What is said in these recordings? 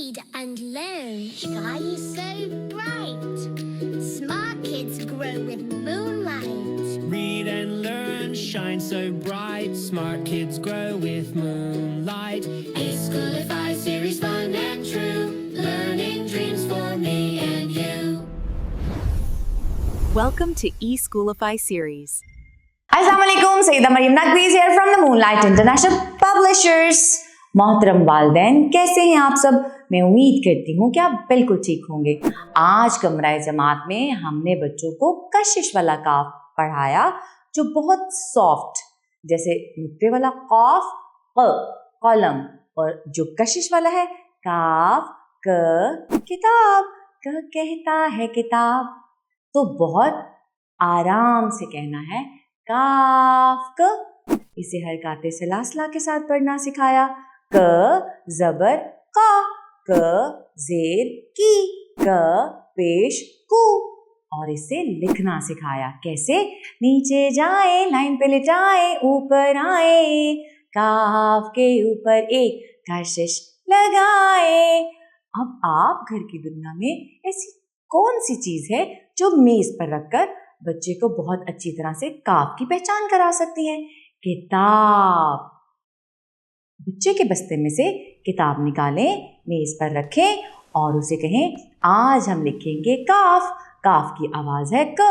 Read and learn. Sky is so bright. Smart kids grow with moonlight. Read and learn, shine so bright. Smart kids grow with moonlight. E-Schoolify series, fun and true. Learning dreams for me and you. Welcome to E-Schoolify series. Assalamualaikum, Sayyida Maryam Naqviz here from the Moonlight International Publishers. मोहतरम वालिदैन, कैसे हैं आप सब? मैं उम्मीद करती हूँ कि आप बिल्कुल ठीक होंगे। आज कमराए जमात में हमने बच्चों को कशिश वाला काफ पढ़ाया, जो बहुत सॉफ्ट, जैसे नुक्ते वाला काफ कलम, और जो कशिश वाला है काफ किताब, कहता है किताब। तो बहुत आराम से कहना है काफ इसे हरकाते सलासला के साथ पढ़ना सिखाया। क जबर का, क जेर की, क पेश कु, और इसे लिखना सिखाया। कैसे? नीचे जाए, लाइन पे लिटाए, ऊपर आए, काफ के ऊपर एक कशिश लगाए। अब आप घर की दुनिया में ऐसी कौन सी चीज है जो मेज पर रखकर बच्चे को बहुत अच्छी तरह से काफ की पहचान करा सकती है? किताब। बच्चे के बस्ते में से किताब निकालें, मेज पर रखें और उसे कहें आज हम लिखेंगे काफ। काफ की आवाज है क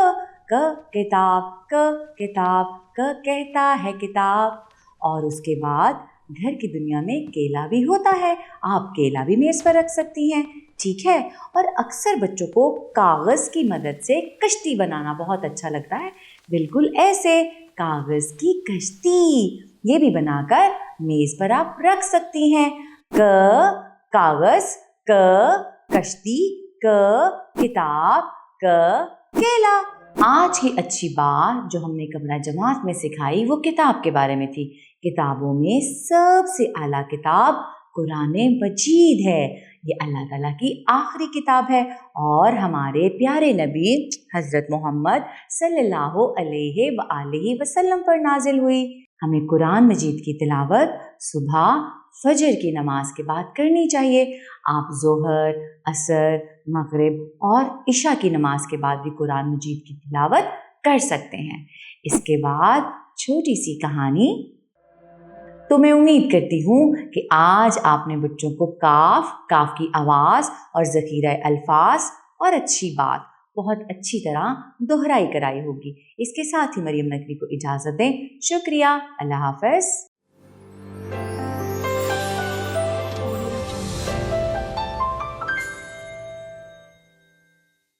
किताब, किताब, कहता है किताब। और उसके बाद घर की दुनिया में केला भी होता है, आप केला भी मेज पर रख सकती हैं, ठीक है। और अक्सर बच्चों को कागज़ की मदद से कश्ती बनाना बहुत अच्छा लगता है, बिल्कुल ऐसे कागज़ की कश्ती, ये भी बनाकर मेज पर आप रख सकती हैं। कागज़, कश्ती, किताब, केला। आज की अच्छी बात जो हमने कमरा जमात में सिखाई वो किताब के बारे में थी। किताबों में सबसे आला किताब कुरान मजीद है। ये अल्लाह ताला की आखिरी किताब है और हमारे प्यारे नबी हज़रत मोहम्मद सल्लल्लाहु अलैहि वसल्लम पर नाजिल हुई। हमें कुरान मजीद की तिलावत सुबह फजर की नमाज के बाद करनी चाहिए। आप ज़ोहर, असर, मगरिब और इशा की नमाज के बाद भी कुरान मजीद की तिलावत कर सकते हैं। इसके बाद छोटी सी कहानी। तो मैं उम्मीद करती हूँ कि आज आपने बच्चों को काफ की आवाज़ और ज़ख़ीरा अल्फाज और अच्छी बात बहुत अच्छी तरह दोहराई कराई होगी। इसके साथ ही मरियम नकवी को इजाज़त दें। शुक्रिया, अल्लाह हाफ़िज़।